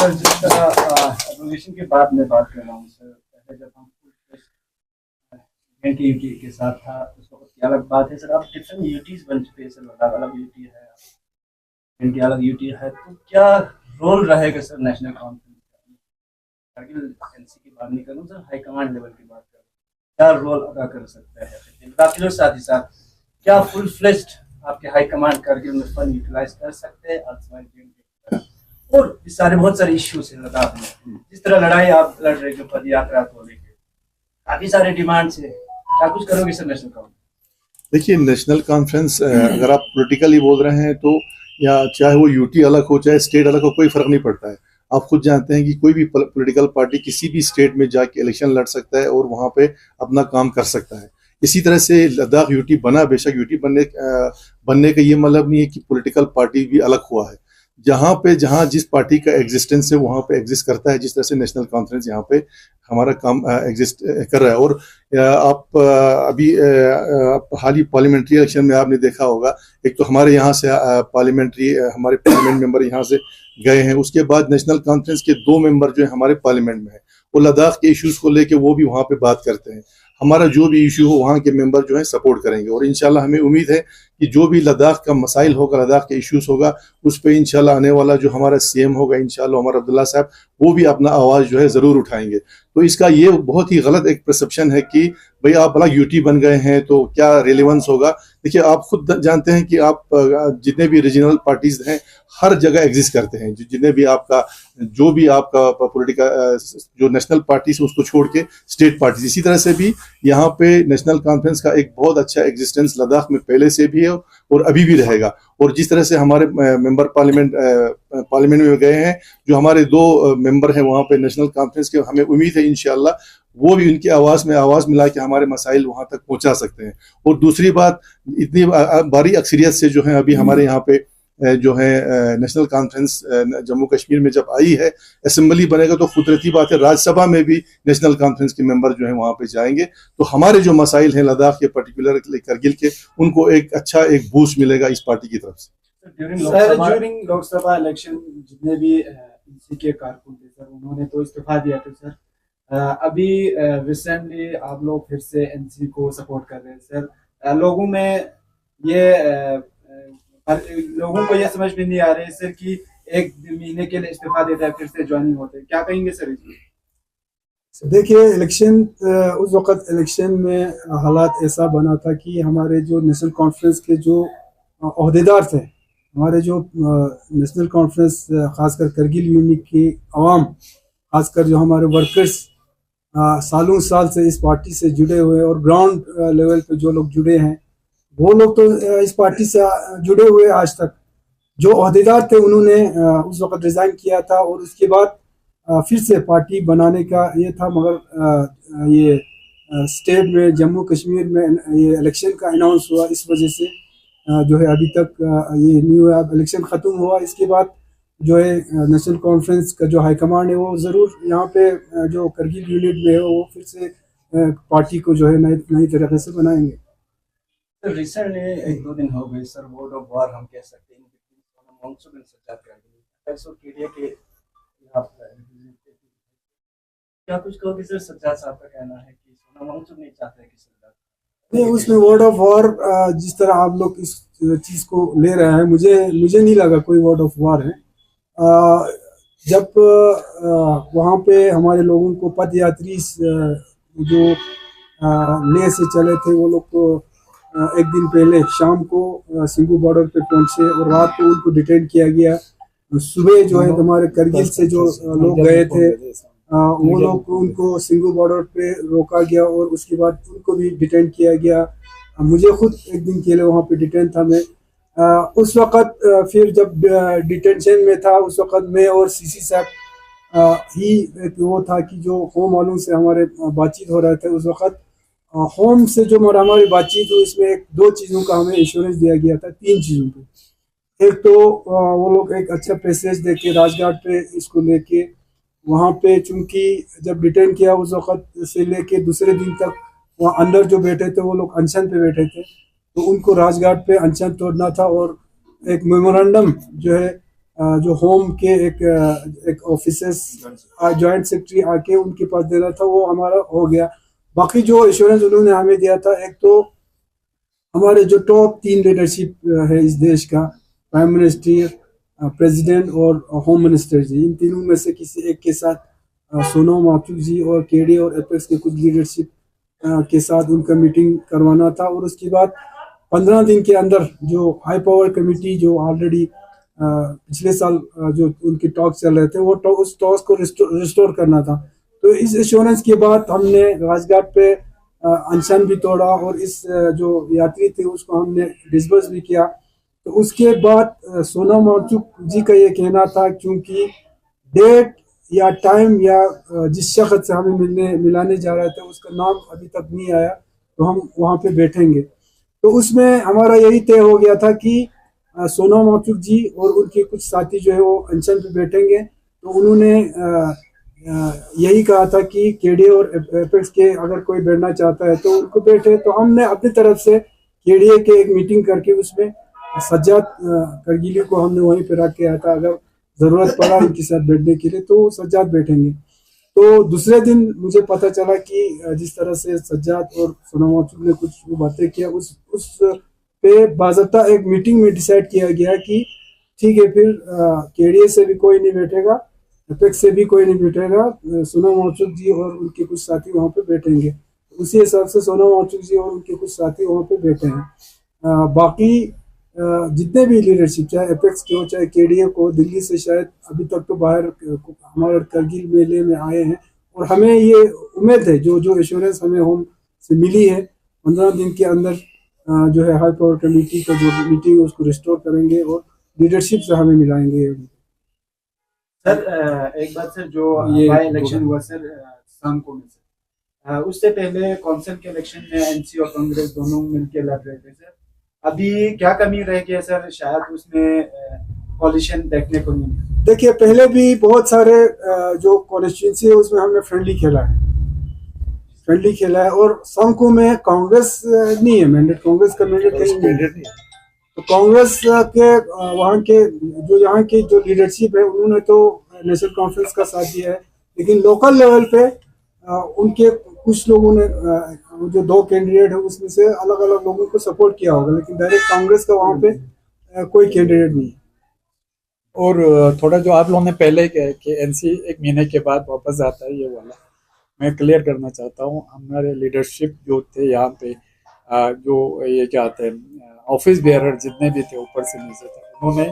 Sir, जिस तरह abrogation के बाद मैं बात कर रहा हूँ सर, पहले जब हम यूटी के साथ था उस वक्त की अलग बात है सर। अब डिफरेंट यूटीज बन चुके हैं सर, अलग अलग यूटी है, इनकी अलग यूटी है, तो क्या रोल रहेगा सर नेशनल कॉन्फ्रेंस का? एनसी की बात नहीं करूँ सर, हाई कमांड लेवल की बात करूँ, क्या रोल अदा कर सकता है बाकी लोग? साथ ही साथ क्या फुल फ्लेज्ड आपके हाई कमांड करगिल में फंड यूटिलाइज कर सकते हैं? और इस सारे बहुत सारे इश्यूज हैं लद्दाख में, जिस तरह लड़ाई आप लड़ रहे हो पद यात्रा को लेकर, काफी सारे डिमांड्स है, क्या कुछ करोगे सर नेशनल कॉन्फ्रेंस? देखिए, नेशनल कॉन्फ्रेंस अगर आप पॉलिटिकली बोल रहे हैं तो, या चाहे वो यूटी अलग हो चाहे स्टेट अलग हो, कोई फर्क नहीं पड़ता है। आप खुद जानते हैं कि कोई भी पॉलिटिकल पार्टी किसी भी स्टेट में जाके इलेक्शन लड़ सकता है और वहां पे अपना काम कर सकता है। इसी तरह से लद्दाख यूटी बना, बेशक यूटी बनने का ये मतलब नहीं है कि पॉलिटिकल पार्टी भी अलग हुआ है। जहां जिस पार्टी का एग्जिस्टेंस है वहां पे एग्जिस्ट करता है, जिस तरह से नेशनल कॉन्फ्रेंस यहाँ पे हमारा काम एग्जिस्ट कर रहा है। और आप अभी हाल ही पार्लियामेंट्री इलेक्शन में आपने देखा होगा, एक तो हमारे यहाँ से हमारे पार्लियामेंट मेंबर यहाँ से गए हैं, उसके बाद नेशनल कॉन्फ्रेंस के 2 मेंबर जो है हमारे पार्लियामेंट में है, वो लद्दाख के इश्यूज को लेके वो भी वहाँ पे बात करते हैं। हमारा जो भी इशू हो वहाँ के मेंबर जो है सपोर्ट करेंगे, और इंशाल्लाह हमें उम्मीद है कि जो भी लद्दाख का मसाइल होगा, लद्दाख के इश्यूज होगा, उस पर इंशाल्लाह आने वाला जो हमारा सीएम होगा इंशाल्लाह उमर अब्दुल्ला साहब, वो भी अपना आवाज जो है जरूर उठाएंगे। तो इसका ये बहुत ही गलत एक परसेप्शन है कि भाई आप भला यूटी बन गए हैं तो क्या रिलेवेंस होगा। देखिए, आप खुद जानते हैं कि आप जितने भी रीजनल पार्टीज हैं हर जगह एग्जिस्ट करते हैं, जितने भी जो भी आपका पॉलिटिकल जो नेशनल पार्टी है उसको छोड़ के स्टेट पार्टी, इसी तरह से भी यहाँ पे नेशनल कॉन्फ्रेंस का एक बहुत अच्छा एग्जिस्टेंस लद्दाख में पहले से भी है और अभी भी रहेगा। और जिस तरह से हमारे मेंबर पार्लियामेंट में गए हैं, जो हमारे 2 मेंबर हैं वहाँ पे नेशनल कॉन्फ्रेंस के, हमें उम्मीद है इंशाल्लाह वो भी उनकी आवाज में आवाज मिला के हमारे मसाइल वहां तक पहुंचा सकते हैं। और दूसरी बात, इतनी भारी अक्सरियत से जो है अभी हमारे यहाँ पे जो है नेशनल कॉन्फ्रेंस जम्मू कश्मीर में जब आई है, असेंबली बनेगा तो कुदरती बात है राज्यसभा में भी नेशनल कॉन्फ्रेंस के मेंबर जो है वहां पे जाएंगे, तो हमारे जो मसाइल हैं लद्दाख के पर्टिकुलर करगिल के, उनको एक बूस्ट मिलेगा इस पार्टी की तरफ से। ड्यूरिंग लोकसभा इलेक्शन जितने भी इनसी के कारकुन थे सर, उन्होंने तो इस्तीफा दिया था सर। अभी रिसेंटली आप लोग फिर से एनसी को सपोर्ट कर रहे हैं सर। लोगों को यह समझ में नहीं आ रही है सर कि 1 महीने के लिए इस्तीफा देता है फिर से ज्वाइनिंग होते हैं, क्या कहेंगे सर इसमें? देखिए, उस वक्त इलेक्शन में हालात ऐसा बना था कि हमारे जो नेशनल कॉन्फ्रेंस के जो ओहदेदार थे, हमारे जो नेशनल कॉन्फ्रेंस खासकर करगिल यूनिट की आवाम, खासकर जो हमारे वर्कर्स सालों साल से इस पार्टी से जुड़े हुए और ग्राउंड लेवल पे जो लोग जुड़े हैं, वो लोग तो इस पार्टी से जुड़े हुए आज तक। जो ओहदेदार थे उन्होंने उस वक्त रिजाइन किया था और उसके बाद फिर से पार्टी बनाने का ये था, मगर ये स्टेट में जम्मू कश्मीर में ये इलेक्शन का अनाउंस हुआ, इस वजह से जो है अभी तक ये नहीं हुआ। इलेक्शन ख़त्म हुआ, इसके बाद जो है नेशनल कॉन्फ्रेंस का जो हाईकमांड है वो ज़रूर यहाँ पे जो करगिल यूनिट में है वो फिर से पार्टी को जो है नई तरीके से बनाएंगे। सर, रिसेंटली 1-2 दिन हो गए सर, वर्ड ऑफ वार हम कह सकते हैं क्या कुछ कहोगे सर? सज्जाद साहब का कहना है कि सोना मंसूर नहीं चाहते कि सज्जाद नहीं, उसमें वर्ड ऑफ वॉर जिस तरह आप लोग इस चीज़ को ले रहे हैं, मुझे नहीं लगा कोई वर्ड ऑफ वॉर है। जब वहाँ पे हमारे लोगों को पद यात्री जो लेह से चले थे, वो लोग तो 1 दिन पहले शाम को सिंगू बॉर्डर पे पहुंचे और रात को उनको डिटेन किया गया। सुबह जो है हमारे करगिल से जो लोग गए थे वो लोग उनको सिंगू बॉर्डर पे रोका गया और उसके बाद उनको भी डिटेन किया गया। मुझे खुद 1 दिन के लिए वहाँ पे डिटेन था मैं। उस वक़्त फिर जब डिटेंशन में था, उस वक़्त मैं और सीसी साहब ही वो था कि जो होम वालों से हमारे बातचीत हो रहे थे उस वक़्त। होम से जो हमारी बातचीत हुई, इसमें 2 चीज़ों का हमें इंश्योरेंस दिया गया था, 3 चीज़ों पे। एक तो वो लोग एक अच्छा पैसेज दे के राजघाट पे इसको लेके वहाँ पे, चूँकि जब डिटेन किया उस वक़्त से लेके दूसरे दिन तक वहाँ अंदर जो बैठे थे वो लोग अनशन पे बैठे थे, तो उनको राजघाट पे अनशन तोड़ना था और एक मेमोरेंडम जो है जो होम के एक ऑफिसर्स जॉइंट सेक्रेटरी आके उनके पास देना था, वो हमारा हो गया। बाकी जो एश्योरेंस उन्होंने हमें दिया था, एक तो हमारे जो टॉप 3 लीडरशिप है इस देश का, प्राइम मिनिस्टर, प्रेसिडेंट और होम मिनिस्टर जी, इन तीनों में से किसी एक के साथ सोनम वांगचुक जी और केडी और एपेक्स के कुछ लीडरशिप के साथ उनका मीटिंग करवाना था। और उसके बाद 15 दिन के अंदर जो हाई पावर कमेटी जो ऑलरेडी पिछले साल जो उनके टॉक चल रहे थे, वो उस टॉक को रिस्टोर करना था। तो इस एश्योरेंस के बाद हमने राजघाट पे अनशन भी तोड़ा और इस जो यात्री थे उसको हमने डिसबर्स भी किया। तो उसके बाद सोनम वांगचुक जी का ये कहना था, क्योंकि डेट या टाइम या जिस शख्स से हमें मिलाने जा रहे थे उसका नाम अभी तक नहीं आया, तो हम वहाँ पे बैठेंगे। तो उसमें हमारा यही तय हो गया था कि सोनम वांगचुक जी और उनके कुछ साथी जो है वो अनशन पे बैठेंगे। तो उन्होंने यही कहा था कि केडी और एपेक्स के अगर कोई बैठना चाहता है तो उनको बैठे। तो हमने अपनी तरफ से केडीए के एक मीटिंग करके उसमें सज्जाद करगिली को हमने वहीं पे रख के आया था, अगर जरूरत पड़ा इनके साथ बैठने के लिए तो सज्जाद बैठेंगे। तो दूसरे दिन मुझे पता चला कि जिस तरह से सज्जाद और सोनम वांगचुक ने कुछ बातें किया, उस पे बाज़ाब्ता एक मीटिंग में डिसाइड किया गया कि ठीक है, फिर केडीए से भी कोई नहीं बैठेगा, एपेक्स से भी कोई नहीं बैठेगा, सोनम वांगचुक जी और उनके कुछ साथी वहाँ पे बैठेंगे। उसी हिसाब से सोनम वांगचुक जी और उनके कुछ साथी वहाँ पे बैठे हैं। बाकी जितने भी लीडरशिप, चाहे एपेक्स के हो चाहे केडीए को, दिल्ली से शायद अभी तक तो बाहर हमारे करगिल मेले में आए हैं। और हमें ये उम्मीद है जो एश्योरेंस हमें होम से मिली है, 15 दिन के अंदर जो है हाई पावर कमेटी का जो मीटिंग है उसको रिस्टोर करेंगे और लीडरशिप से हमें मिलाएंगे। सर एक बात सर, जो ये बाई इलेक्शन हुआ सर सांको में सर, उससे पहले कौंसिल के इलेक्शन में एनसी और कांग्रेस दोनों मिलकर लड़ रहे थे सर। अभी क्या कमी रह गई है सर? शायद उसमें कॉलिशन देखने को नहीं मिला। देखिए, पहले भी बहुत सारे जो कॉन्स्टिट्यूंसी है उसमें हमने फ्रेंडली खेला है और सांको में कांग्रेस नहीं है मैंडेट, कांग्रेस का मैंडेट कहीं नहीं है। तो कांग्रेस के वहाँ के यहाँ की जो लीडरशिप है उन्होंने तो नेशनल कॉन्फ्रेंस का साथ दिया है, लेकिन लोकल लेवल पे उनके कुछ लोगों ने जो 2 कैंडिडेट है उसमें से अलग अलग लोगों को सपोर्ट किया होगा, लेकिन डायरेक्ट कांग्रेस का वहाँ पे कोई कैंडिडेट नहीं है। और थोड़ा जो आप लोगों ने पहले कहा कि एनसी 1 महीने के बाद वापस आता है, ये वाला मैं क्लियर करना चाहता हूँ। हमारे लीडरशिप जो थे यहाँ पे जो ये क्या आते हैं ऑफिस बेयरर जितने भी थे ऊपर से नीचे तक, उन्होंने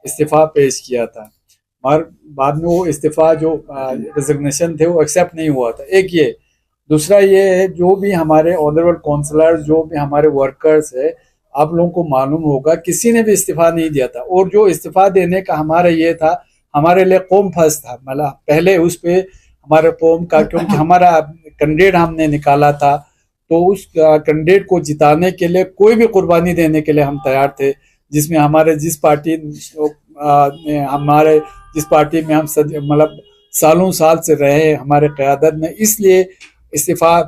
इस्तीफा पेश किया था, मगर बाद में वो इस्तीफा जो रिजिग्नेशन थे वो एक्सेप्ट नहीं हुआ था। एक ये, दूसरा ये है जो भी हमारे ऑनरेबल काउंसलर, जो भी हमारे वर्कर्स है, आप लोगों को मालूम होगा किसी ने भी इस्तीफा नहीं दिया था। और जो इस्तीफा देने का हमारा ये था, हमारे लिए कौम फर्स्ट था, मतलब पहले उस पे हमारे कौम का, क्योंकि हमारा कैंडिडेट हमने निकाला था, तो उस कैंडिडेट को जिताने के लिए कोई भी कुर्बानी देने के लिए हम तैयार थे, जिसमें हमारे जिस पार्टी में हम मतलब सालों साल से रहे हमारे क़यादत में, इसलिए इस्तीफा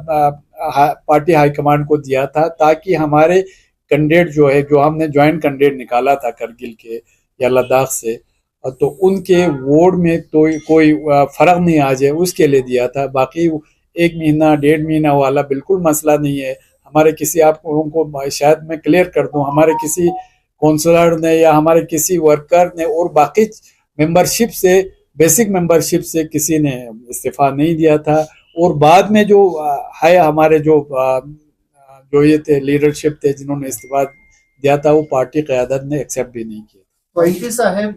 पार्टी हाईकमांड को दिया था, ताकि हमारे कैंडिडेट जो है, जो हमने ज्वाइंट कैंडिडेट निकाला था करगिल के या लद्दाख से, तो उनके वोट में तो कोई फर्क नहीं आ जाए उसके लिए दिया था। बाकी 1 महीना 1.5 महीना वाला बिल्कुल मसला नहीं है। हमारे किसी, आप लोगों को शायद मैं क्लियर कर दूं, हमारे किसी काउंसलर ने या हमारे किसी वर्कर ने और बाकी मेंबरशिप से, बेसिक मेंबरशिप से किसी ने इस्तीफा नहीं दिया था। और बाद में जो है हमारे जो ये थे लीडरशिप थे जिन्होंने इस्तीफा दिया था, वो पार्टी क़यादत ने एक्सेप्ट भी नहीं किया। तो एमपी साहब,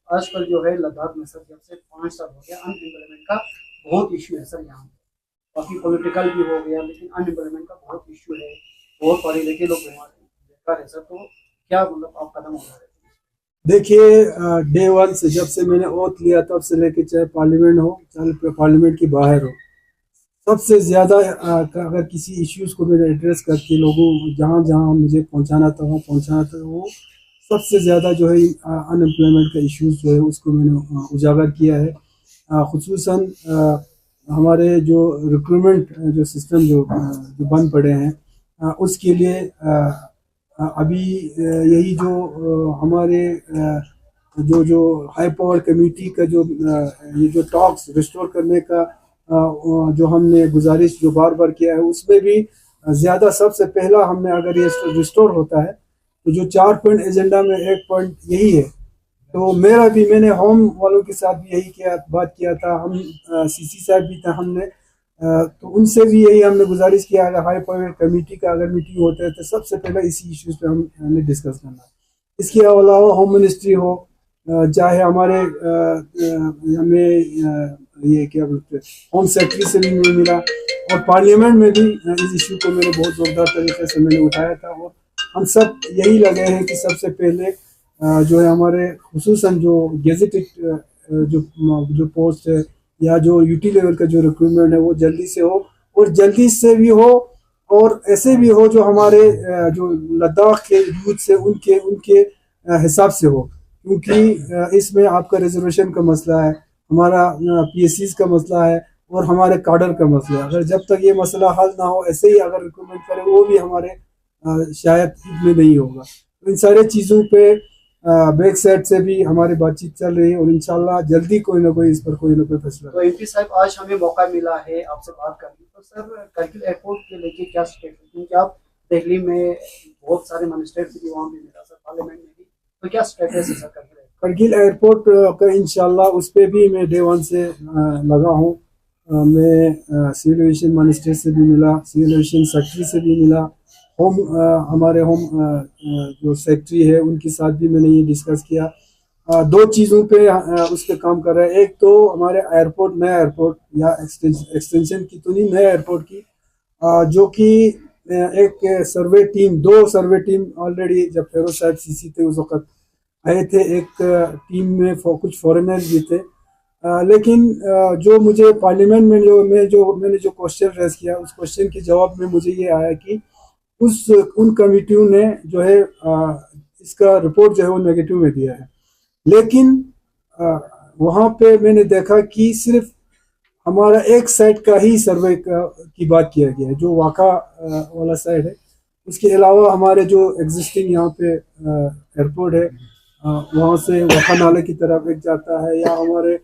आजकल जो है लद्दाख में सर जब से 5 साल हो गया, अनएम्प्लॉयमेंट का बहुत इशू है सर यहाँ पे। बाकी पॉलिटिकल भी हो गया, लेकिन अनएम्प्लॉयमेंट का बहुत इशू है, बहुत पढ़े लिखे लोग बेकार है सर। तो क्या मतलब आप कदम उठा रहे हैं? देखिए, डे 1 से, जब से मैंने ओथ लिया तब से लेके, चाहे पार्लियामेंट हो चाहे पार्लियामेंट की बाहर हो, सबसे ज़्यादा अगर किसी इश्यूज़ को मैंने एड्रेस करके लोगों जहाँ जहाँ मुझे पहुँचाना था वहाँ पहुँचाना था, वो सबसे ज़्यादा जो है अनएम्प्लॉयमेंट का इश्यूज़ जो है उसको मैंने उजागर किया है। खुसूसन हमारे जो रिक्रूटमेंट जो सिस्टम जो बंद पड़े हैं, उसके लिए अभी यही जो हमारे जो हाई पावर कमेटी का ये जो टॉक्स रिस्टोर करने का जो हमने गुजारिश जो बार बार किया है, उसमें भी ज़्यादा सबसे पहला हमने अगर ये रिस्टोर होता है तो जो 4 पॉइंट एजेंडा में एक पॉइंट यही है। तो मैंने होम वालों के साथ भी यही बात किया था, हम सीसी साहब भी था, हमने तो उनसे भी यही हमने गुजारिश किया, अगर हाई पावर कमेटी का अगर मीटिंग होता है तो सबसे पहले इसी इश्यूज पे हमने डिस्कस करना है। इसके अलावा होम मिनिस्ट्री हो, चाहे हमारे हमें ये क्या बोलते हैं होम सेक्रेटरी से भी मुझे मिला, और पार्लियामेंट में भी इस इशू को मैंने बहुत ज़ोरदार तरीके से मैंने उठाया था। और हम सब यही लगे हैं कि सबसे पहले जो है हमारे खुसूसन जो गेजेटेड जो पोस्ट है या जो यूटी लेवल का जो रिक्रूटमेंट है वो जल्दी से हो, और जल्दी से भी हो और ऐसे भी हो जो हमारे जो लद्दाख के यूथ से उनके हिसाब से हो, क्योंकि इसमें आपका रिजर्वेशन का मसला है, हमारा पीएससीज का मसला है और हमारे कार्डर का मसला है। अगर जब तक ये मसला हल ना हो, ऐसे ही अगर रिक्रूटमेंट करें वो भी हमारे शायद में नहीं होगा। तो इन सारे चीज़ों पे बैक साइड से भी हमारी बातचीत चल रही है और इंशाल्लाह जल्दी कोई ना कोई इस पर कोई ना कोई फैसला। तो एमपी साहब, आज हमें मौका मिला है आपसे बात करने, तो सर करगिल एयरपोर्ट के लेके क्या स्टेट है, क्योंकि आप दिल्ली में बहुत सारे मजिस्ट्रेट भी वहाँ भी मिला सर, पार्लियामेंट में भी, तो क्या स्टेटस है सर करगिल एयरपोर्ट का? इंशाल्लाह उस पर भी मैं डे 1 से लगा हूँ। मैं सिविल एविएशन मजिस्ट्रेट से भी मिला, सिविल एविएशन सेक्रेटरी से भी मिला, हमारे होम जो सेक्रेटरी है उनके साथ भी मैंने ये डिस्कस किया। 2 चीज़ों पे उस पर काम कर रहे हैं। एक तो हमारे एयरपोर्ट, नया एयरपोर्ट या एक्सटेंशन की तो नहीं, नया एयरपोर्ट की जो कि एक survey team, 2 survey team already जब फेरोज साहब सीसी थे उस वक्त आए थे, एक टीम में कुछ फॉरेनर्स भी थे। लेकिन जो मुझे पार्लियामेंट में मैंने जो क्वेश्चन रेज किया, उस क्वेश्चन के जवाब में मुझे ये आया कि उन कमिटियों ने जो है इसका रिपोर्ट जो है वो नेगेटिव में दिया है। लेकिन वहाँ पे मैंने देखा कि सिर्फ हमारा एक साइड का ही सर्वे की बात किया गया है, जो वाका वाला साइड है। उसके अलावा हमारे जो एग्जिस्टिंग यहाँ पे एयरपोर्ट है वहाँ से वाका नाले की तरफ एक जाता है, या हमारे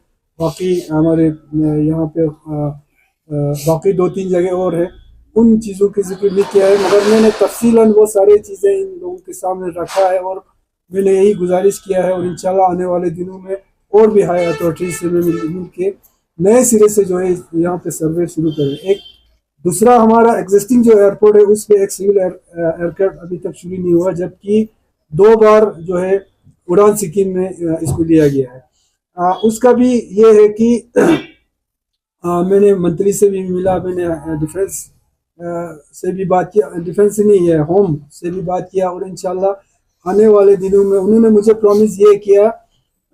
यहाँ पे बाकी 2-3 जगह और है, उन चीज़ों की जिक्र नहीं किया है। मगर मैंने तफसीलन वो सारी चीज़ें इन लोगों के सामने रखा है और मैंने यही गुजारिश किया है, और इंशाल्लाह आने वाले दिनों में और भी हाई अथॉरिटीज से मिल के नए सिरे से जो है यहाँ पे सर्वे शुरू करें। एक दूसरा हमारा एग्जिस्टिंग जो एयरपोर्ट है उस पर एक सिविल एयरक्राफ्ट अभी तक शुरू नहीं हुआ, जबकि 2 बार जो है उड़ान स्कीम में इसको लिया गया है। उसका भी ये है कि मैंने मंत्री से भी मिला, मैंने डिफेंस से भी बात किया, डिफेंस नहीं है होम से भी बात किया, और इंशाल्लाह आने वाले दिनों में उन्होंने मुझे प्रॉमिस ये किया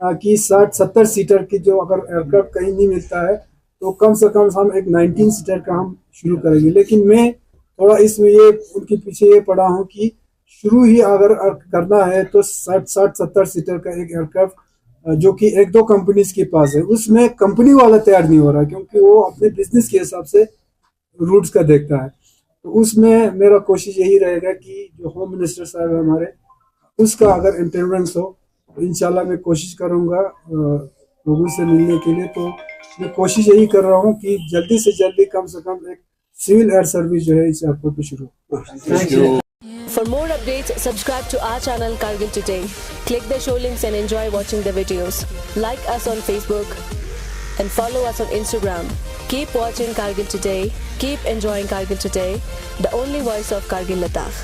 कि 60-70 सीटर की जो अगर एयरक्राफ्ट कहीं नहीं मिलता है तो कम से कम हम एक 19 सीटर का हम शुरू करेंगे। लेकिन मैं थोड़ा इसमें ये उनके पीछे ये पड़ा हूँ कि शुरू ही अगर करना है तो 60-70 सीटर का एक एयरक्राफ्ट जो कि 1-2 कंपनीज के पास है, उसमें कंपनी वाला तैयार नहीं हो रहा, क्योंकि वो अपने बिजनेस के हिसाब से रूट्स का देखता है। तो उसमें मेरा कोशिश यही रहेगा कि जो होम मिनिस्टर साहब है हमारे, उसका अगर इंटरवेंस हो तो इंशाल्लाह मैं कोशिश करूँगा लोगों से मिलने के लिए। तो मैं कोशिश यही कर रहा हूँ कि जल्दी से जल्दी कम से कम एक सिविल एयर सर्विस जो है इस एयरपोर्ट पे शुरू हो। For more updates, subscribe to our channel Kargil Today. Click the show links and enjoy watching the videos. Like us on Facebook and follow us on Instagram. Keep watching Kargil Today. Keep enjoying Kargil Today, the only voice of Kargil Ladakh.